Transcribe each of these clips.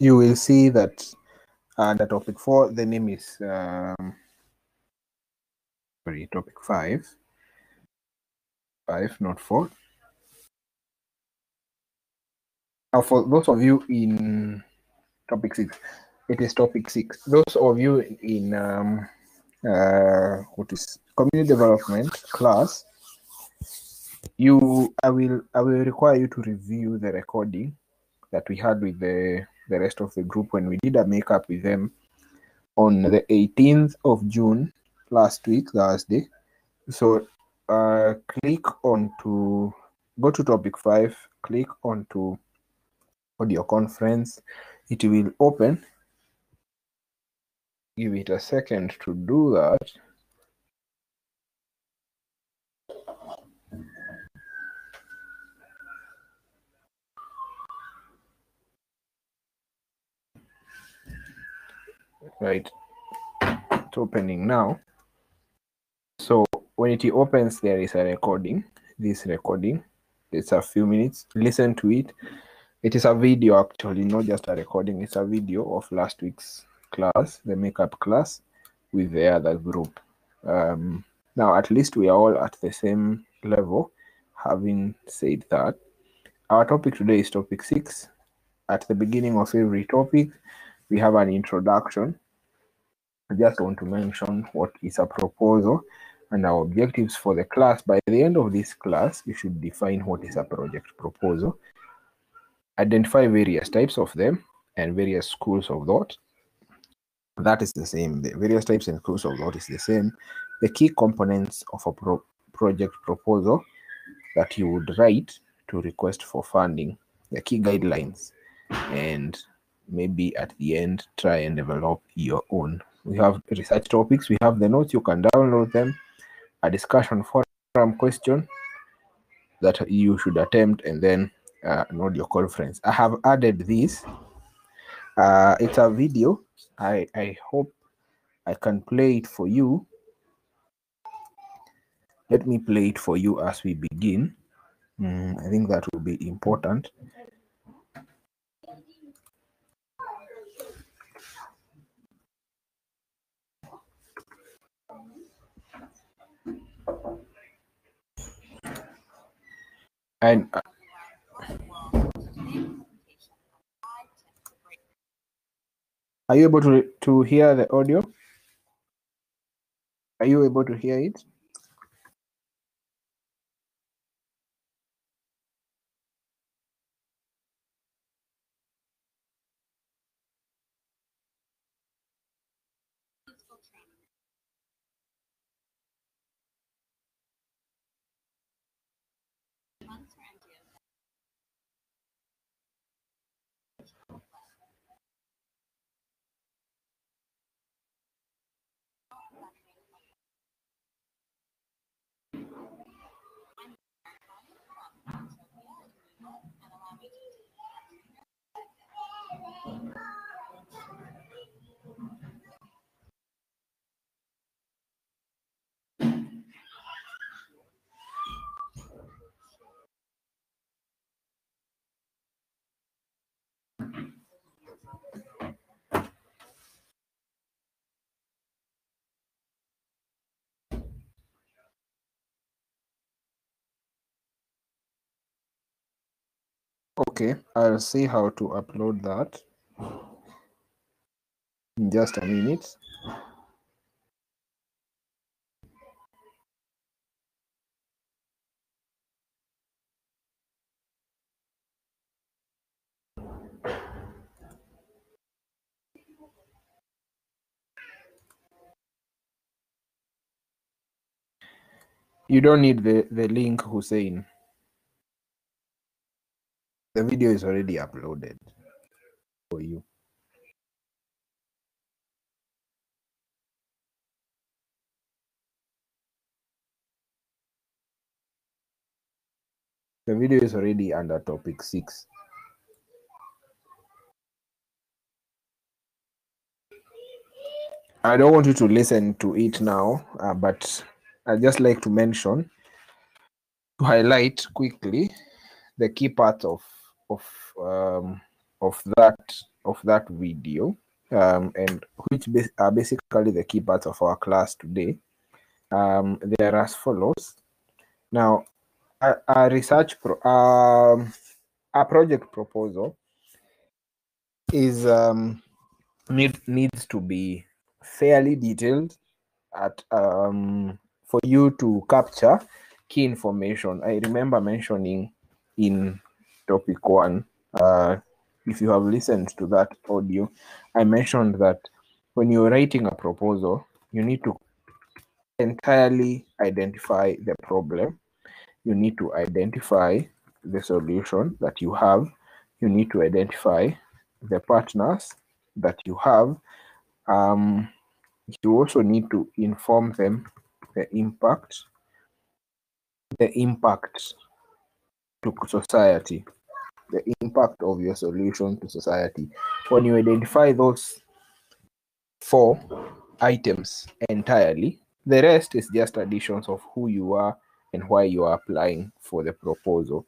you will see that under topic 4, the name is topic 5, not 4. Now, for those of you in topic 6, it is topic 6. Those of you in what is community development class, I will require you to review the recording that we had with the rest of the group when we did a makeup with them on the 18th of June last week, Thursday. So go to topic 5, click on to audio conference. It will open. Give it a second to do that. Right, it's opening now. So when it opens, there is a recording. This recording, it's a few minutes. Listen to it. It is a video, actually, not just a recording. It's a video of last week's class, the makeup class, with the other group. Now, at least we are all at the same level. Having said that, our topic today is topic 6. At the beginning of every topic, we have an introduction. I just want to mention what is a proposal and our objectives for the class. By the end of this class, you should define what is a project proposal, identify various types of them and various schools of thought. That is the same. The various types and schools of thought is the same. The key components of a project proposal that you would write to request for funding, the key guidelines, and maybe at the end try and develop your own. We have research topics, we have the notes, you can download them, a discussion forum question that you should attempt, and then an audio conference. I have added this. It's a video. I hope I can play it for you. Let me play it for you as we begin. I think that will be important. And are you able to hear the audio? Are you able to hear it? Okay, I'll see how to upload that in just a minute. You don't need the link, Hussein. The video is already uploaded for you. The video is already under topic 6. I don't want you to listen to it now, but I'd just like to mention, to highlight quickly the key parts of that of that video, and which are basically the key parts of our class today. They are as follows. Now, a project proposal is needs to be fairly detailed at for you to capture key information. I remember mentioning in topic 1, if you have listened to that audio, I mentioned that when you're writing a proposal, you need to entirely identify the problem. You need to identify the solution that you have. You need to identify the partners that you have. You also need to inform them the impact to society, the impact of your solution to society. When you identify those 4 items entirely, the rest is just additions of who you are and why you are applying for the proposal,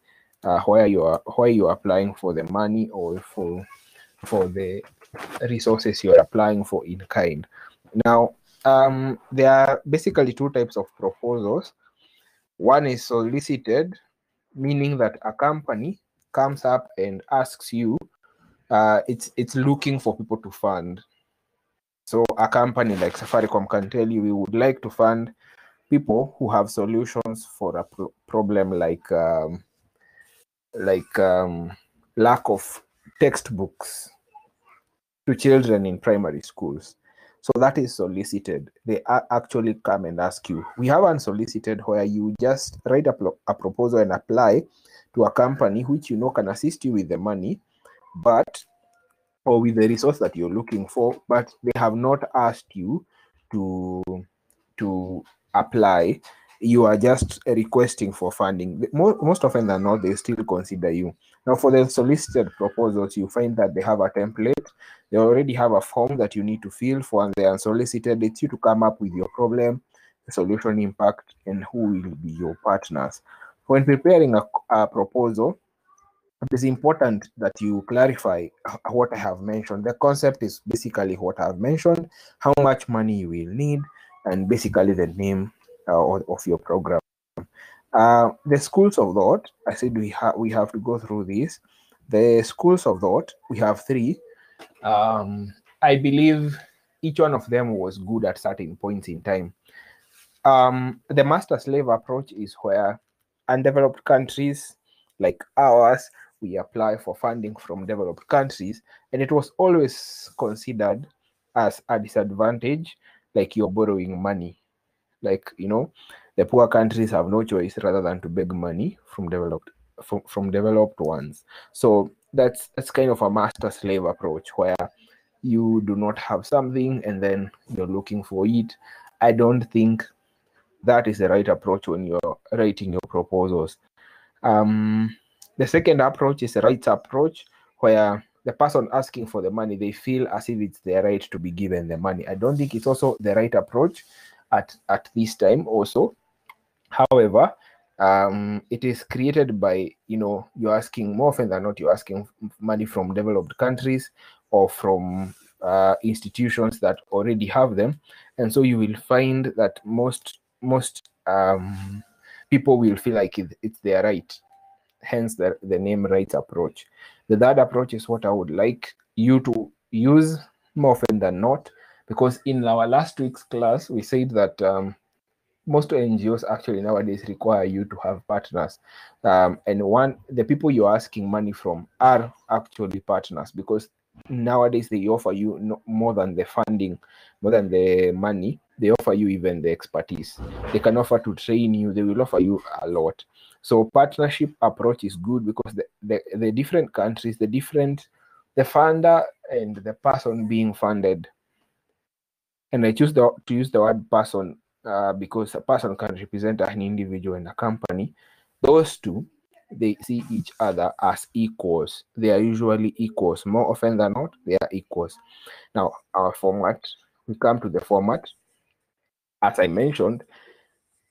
why you are applying for the money or for the resources you're applying for in kind. Now, there are basically 2 types of proposals. One is solicited, meaning that a company comes up and asks you, it's looking for people to fund. So a company like Safaricom can tell you, we would like to fund people who have solutions for a problem like lack of textbooks to children in primary schools. So that is solicited. They actually come and ask you. We have unsolicited, where you just write a proposal and apply to a company which you know can assist you with the money, or with the resource that you're looking for, but they have not asked you to apply. You are just requesting for funding. Most often than not, they still consider you. Now, for the solicited proposals, you find that they have a template. They already have a form that you need to fill for, and the unsolicited, it's you to come up with your problem, the solution, impact, and who will be your partners. When preparing a proposal, it is important that you clarify what I have mentioned. The concept is basically what I've mentioned, how much money you will need, and basically the name of your program. The schools of thought, I said we have to go through this. The schools of thought, we have 3. I believe each one of them was good at certain points in time. The master slave approach is where undeveloped countries like ours, we apply for funding from developed countries, and it was always considered as a disadvantage, like you're borrowing money. Like, the poor countries have no choice rather than to beg money from developed ones. So that's kind of a master slave approach, where you do not have something and then you're looking for it. I don't think that is the right approach when you're writing your proposals. The second approach is a rights approach, where the person asking for the money, they feel as if it's their right to be given the money. I don't think it's also the right approach at this time also. However, it is created by, you're asking, more often than not, you're asking money from developed countries or from institutions that already have them. And so you will find that most people will feel like it's their right, hence the name rights approach. The third approach is what I would like you to use more often than not, because in our last week's class, we said that most NGOs actually nowadays require you to have partners. And the people you're asking money from are actually partners, because nowadays they offer you more than the funding, more than the money. They offer you even the expertise. They can offer to train you. They will offer you a lot. So partnership approach is good, because the different countries, the funder and the person being funded. And I choose to use the word person because a person can represent an individual and a company. Those two, they see each other as equals. They are usually equals. More often than not, they are equals. Now, our format, we come to the format. As I mentioned,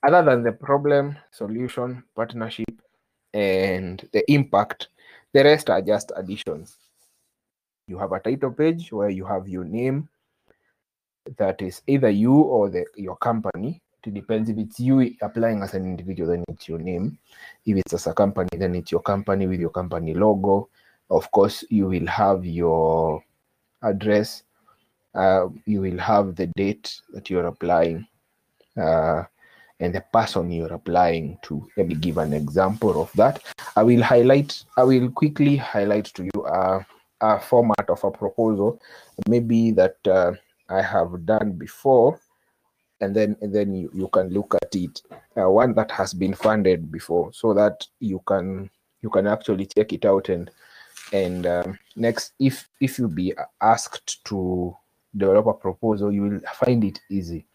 other than the problem, solution, partnership, and the impact, the rest are just additions. You have a title page where you have your name, that is either you or your company. It depends. If it's you applying as an individual, then it's your name. If it's as a company, then it's your company with your company logo. Of course, you will have your address. You will have the date that you're applying, and the person you're applying to. Let me give an example of that. I will quickly highlight to you a format of a proposal, maybe that I have done before, and then you can look at it. One that has been funded before, so that you can actually check it out. And next, if you be asked to develop a proposal, you will find it easy.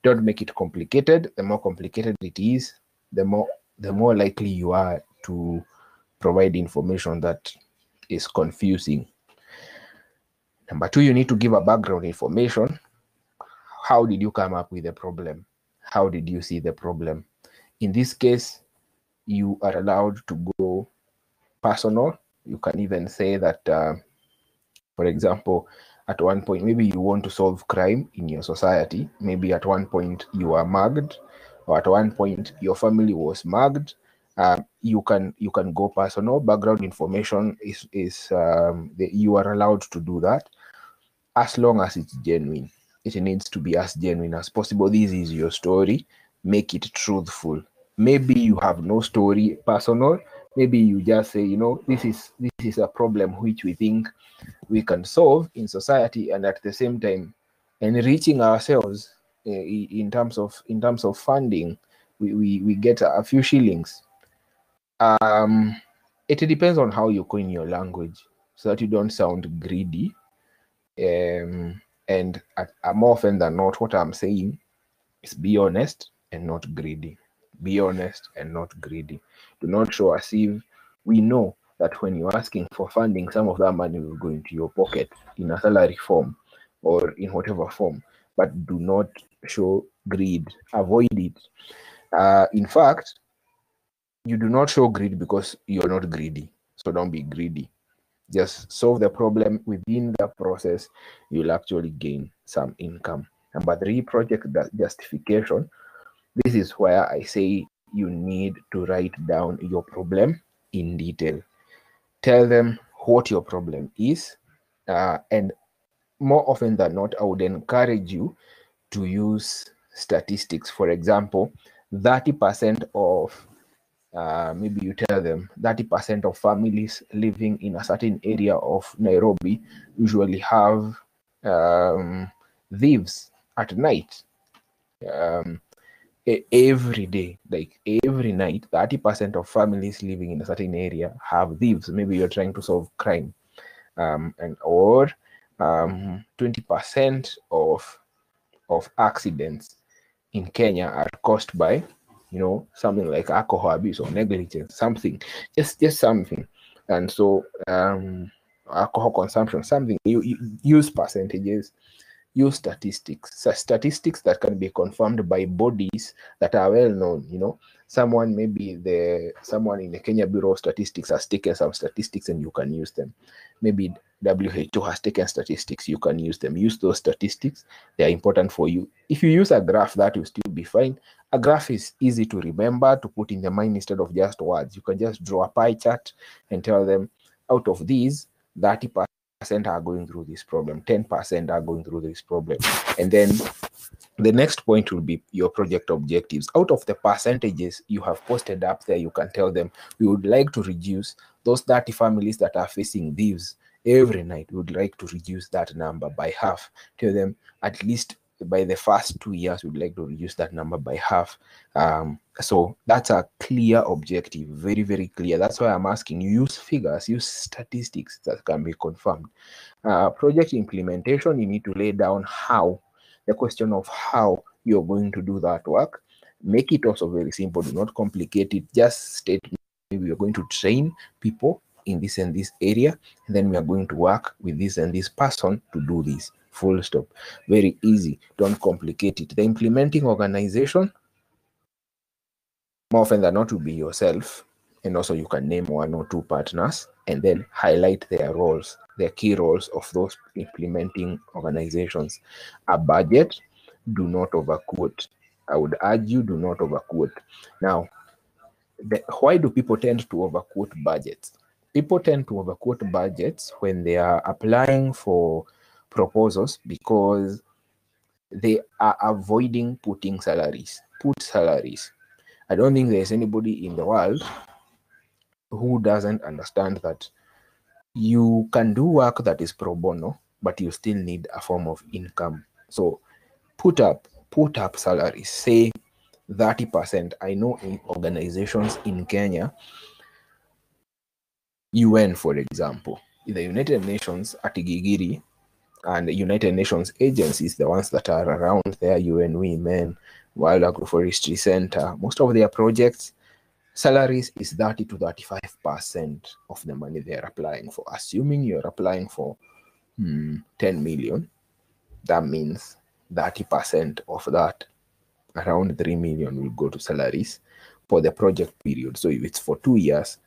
Don't make it complicated. The more complicated it is, the more likely you are to provide information that is confusing. Number two, you need to give a background information. How did you come up with the problem? How did you see the problem? In this case, you are allowed to go personal. You can even say that, for example, at one point, maybe you want to solve crime in your society. Maybe at one point you are mugged, or at one point your family was mugged. You can go personal. Background information you are allowed to do that, as long as it's genuine. It needs to be as genuine as possible. This is your story. Make it truthful. Maybe you have no story personal. Maybe you just say, this is a problem which we think we can solve in society, and at the same time enriching ourselves in terms of funding. We get a few shillings. It depends on how you coin your language, so that you don't sound greedy. And more often than not, what I'm saying is be honest and not greedy. Be honest and not greedy. Do not show as if we know that when you're asking for funding, some of that money will go into your pocket in a salary form or in whatever form. But do not show greed. Avoid it. In fact, you do not show greed because you're not greedy. So don't be greedy. Just solve the problem. Within the process, you'll actually gain some income. Number three, project justification. This is where I say you need to write down your problem in detail. Tell them what your problem is, and more often than not, I would encourage you to use statistics. For example, 30% of maybe you tell them 30% of families living in a certain area of Nairobi usually have thieves at night. Every day, like every night, 30% of families living in a certain area have thieves. Maybe you're trying to solve crime, or 20% of accidents in Kenya are caused by, something like alcohol abuse or negligence, something, just something. And so alcohol consumption, something. You use percentages, use statistics that can be confirmed by bodies that are well known. Someone in the Kenya Bureau of Statistics has taken some statistics, and you can use them. Maybe WHO has taken statistics, you can use them. Use those statistics. They are important for you. If you use a graph, that will still be fine. A graph is easy to remember, to put in the mind instead of just words. You can just draw a pie chart and tell them, out of these, 30% are going through this problem, 10% are going through this problem. And then the next point will be your project objectives. Out of the percentages you have posted up there, you can tell them, we would like to reduce those 30 families that are facing thieves every night. We would like to reduce that number by half. Tell them, at least by the first 2 years, we'd like to reduce that number by half. So that's a clear objective, very, very clear. That's why I'm asking you, use figures, use statistics that can be confirmed. Project implementation, you need to lay down the question of how you're going to do that work. Make it also very simple. Do not complicate it. Just state, maybe you're going to train people in this and this area, and then we are going to work with this and this person to do this. Full stop. Very easy. Don't complicate it. The implementing organization, more often than not, will be yourself. And also you can name 1 or 2 partners and then highlight their roles, their key roles of those implementing organizations. A budget, do not overquote. I would urge you, do not overquote. Now, why do people tend to overquote budgets? People tend to overquote budgets when they are applying for proposals because they are avoiding putting salaries. Put salaries. I don't think there's anybody in the world who doesn't understand that you can do work that is pro bono, but you still need a form of income. So put up salaries. Say 30%. I know in organizations in Kenya, UN, for example, the United Nations at Gigiri and the United Nations agencies, the ones that are around there, UN Women, World Agroforestry Center, most of their projects, salaries is 30 to 35% of the money they're applying for. Assuming you're applying for 10 million, that means 30% of that, around 3 million, will go to salaries for the project period. So if it's for 2 years,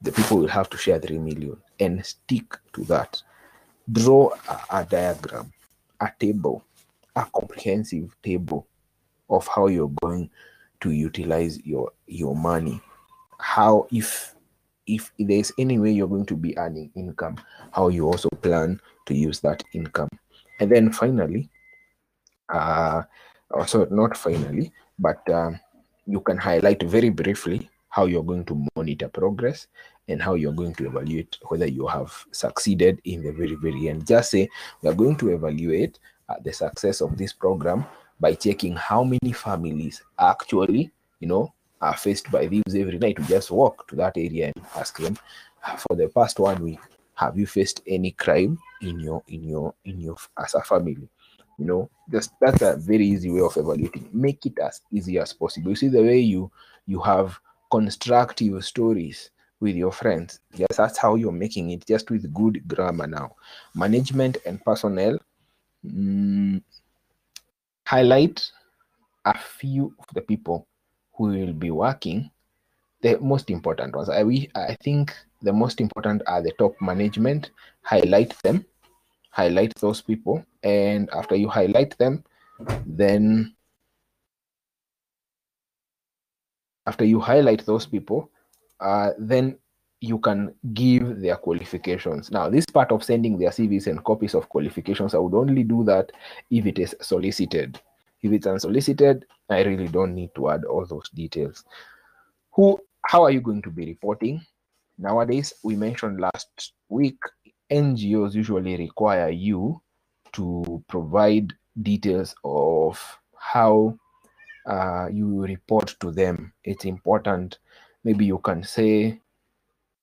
the people will have to share 3 million and stick to that. Draw a diagram, a table, a comprehensive table of how you're going to utilize your money. How, if there's any way you're going to be earning income, how you also plan to use that income. And then finally, also not finally, but you can highlight very briefly how you're going to monitor progress and how you're going to evaluate whether you have succeeded in the very, very end. Just say, we are going to evaluate the success of this program by checking how many families actually, are faced by thieves every night. We just walk to that area and ask them, for the past 1 week, have you faced any crime in your as a family? Just that's a very easy way of evaluating. Make it as easy as possible. You see the way you have constructive stories with your friends. Yes, that's how you're making it, just with good grammar. Now, management and personnel, highlight a few of the people who will be working, the most important ones. I think the most important are the top management. Highlight them, highlight those people, and after you highlight them, then after you highlight those people, then you can give their qualifications. Now, this part of sending their CVs and copies of qualifications, I would only do that if it is solicited. If it's unsolicited, I really don't need to add all those details. How are you going to be reporting? Nowadays, we mentioned last week, NGOs usually require you to provide details of how you report to them. It's important. Maybe you can say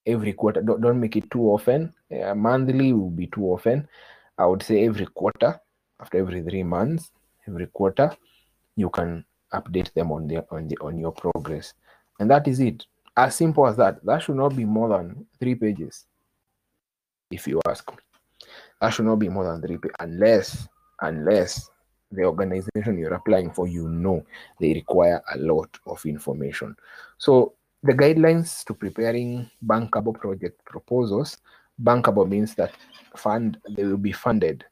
every quarter. Don't make it too often. Monthly will be too often. I would say every quarter, after every 3 months, every quarter, you can update them on your progress, and that is it. As simple as that. That should not be more than 3 pages, if you ask me. That should not be more than 3 pages, unless the organization you're applying for, they require a lot of information. So the guidelines to preparing bankable project proposals. Bankable means that they will be funded.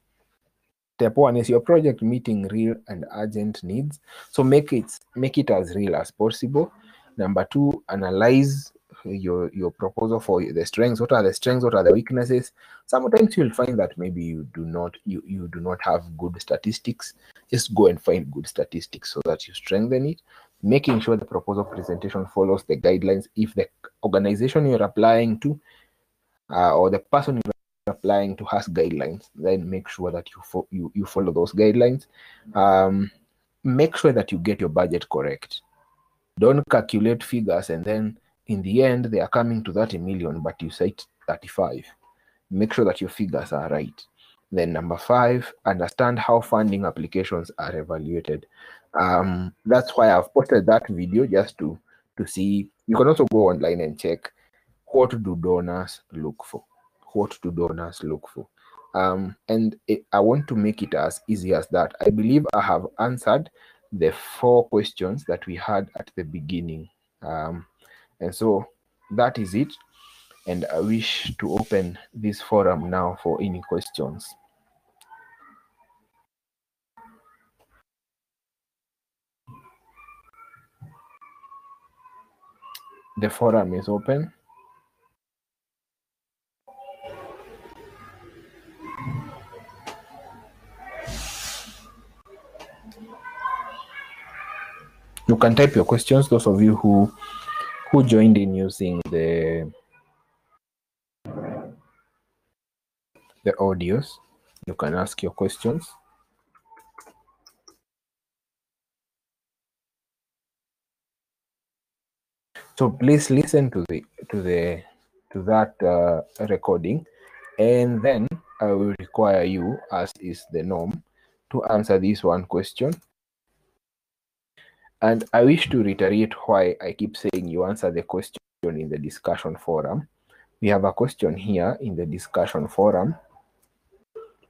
Step 1 is your project meeting real and urgent needs. So make it as real as possible. Number 2, analyze your proposal for the strengths. What are the strengths? What are the weaknesses? Sometimes you'll find that maybe you do not have good statistics. Just go and find good statistics so that you strengthen it. Making sure the proposal presentation follows the guidelines. If the organization you're applying to or the person you're applying to has guidelines, then make sure that you follow those guidelines. Make sure that you get your budget correct. Don't calculate figures and then in the end they are coming to 30 million, but you cite 35. Make sure that your figures are right. Then number 5, understand how funding applications are evaluated. That's why I've posted that video, just to see. You can also go online and check, what do donors look for? What do donors look for? I want to make it as easy as that. I believe I have answered the 4 questions that we had at the beginning. And so that is it. And I wish to open this forum now for any questions. The forum is open. You can type your questions. Those of you who joined in using the audios, you can ask your questions. So please listen to that recording, and then I will require you, as is the norm, to answer this one question. And I wish to reiterate why I keep saying you answer the question in the discussion forum. We have a question here in the discussion forum,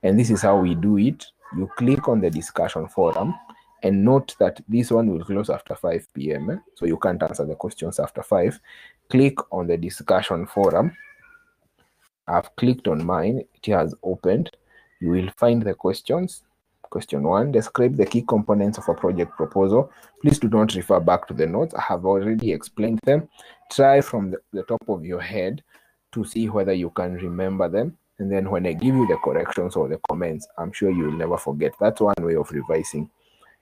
and this is how we do it. You click on the discussion forum, and note that this one will close after 5 p.m. So you can't answer the questions after 5. Click on the discussion forum. I've clicked on mine. It has opened. You will find the questions. Question 1, describe the key components of a project proposal. Please do not refer back to the notes. I have already explained them. Try from the top of your head to see whether you can remember them. And then when I give you the corrections or the comments, I'm sure you will never forget. That's one way of revising.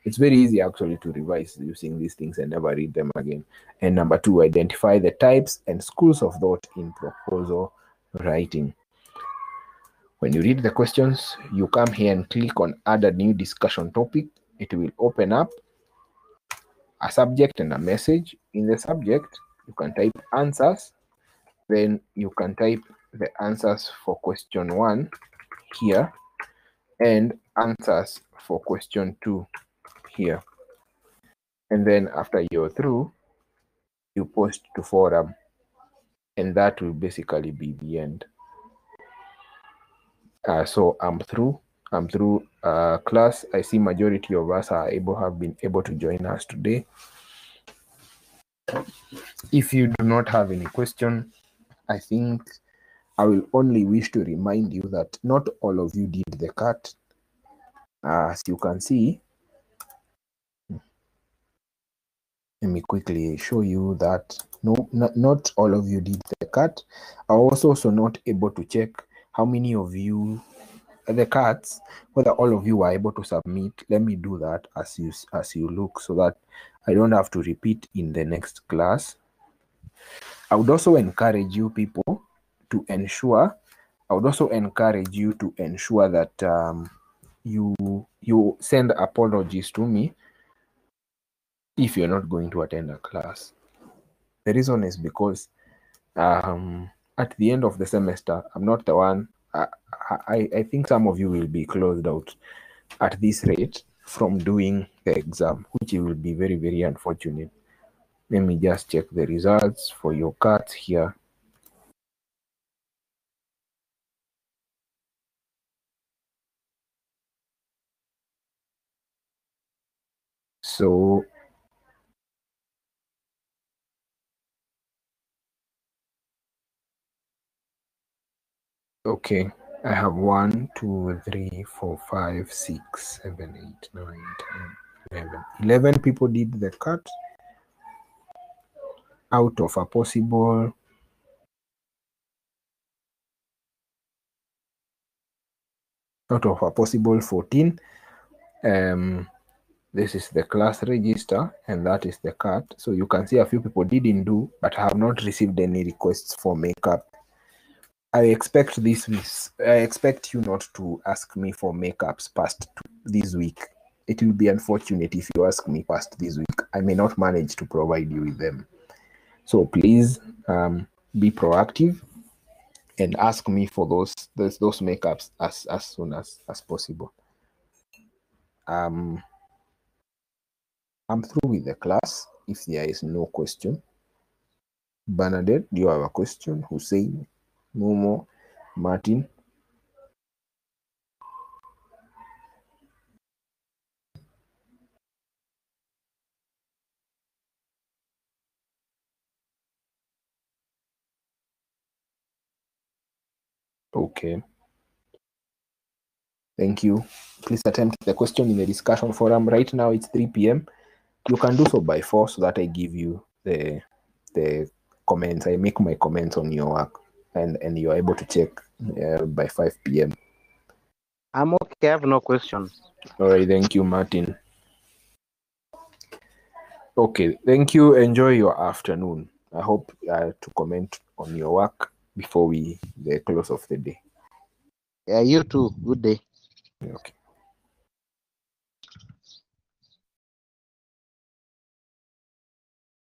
It's very easy actually to revise using these things and never read them again. And number 2, identify the types and schools of thought in proposal writing. When you read the questions, you come here and click on add a new discussion topic. It will open up a subject and a message. In the subject, you can type answers. Then you can type the answers for question 1 here and answers for question 2 here. And then after you're through, you post to forum, and that will basically be the end. So I'm through class. I see majority of us have been able to join us today. If you do not have any question, I think I will only wish to remind you that not all of you did the cut. As you can see, let me quickly show you that not all of you did the cut. I was also not able to check how many of you the cuts, whether all of you were able to submit. Let me do that as you look, so that I don't have to repeat in the next class. I would also encourage you people to ensure that you send apologies to me if you're not going to attend a class. The reason is because at the end of the semester, I'm not the one. I think some of you will be closed out at this rate from doing the exam, which will be very, very unfortunate. Let me just check the results for your cards here. So okay, I have 1, 2, 3, 4, 5, 6, 7, 8, 9, 10, 11. 11 people did the cut out of a possible 14. This is the class register, and that is the cut. So you can see a few people didn't do, but have not received any requests for makeup. I expect you not to ask me for makeups past this week. It will be unfortunate if you ask me past this week. I may not manage to provide you with them. So please be proactive and ask me for those makeups as soon as possible. I'm through with the class if there is no question. Bernadette, do you have a question? Hussein, Momo, Martin? Okay. Thank you. Please attempt the question in the discussion forum. Right now it's 3 p.m. You can do so by 4 so that I give you the comments. I make my comments on your work and you're able to check by 5 p.m. I'm okay. I have no questions. All right. Thank you, Martin. Okay. Thank you. Enjoy your afternoon. I hope to comment on your work before the close of the day. Yeah, you too. Good day. Okay.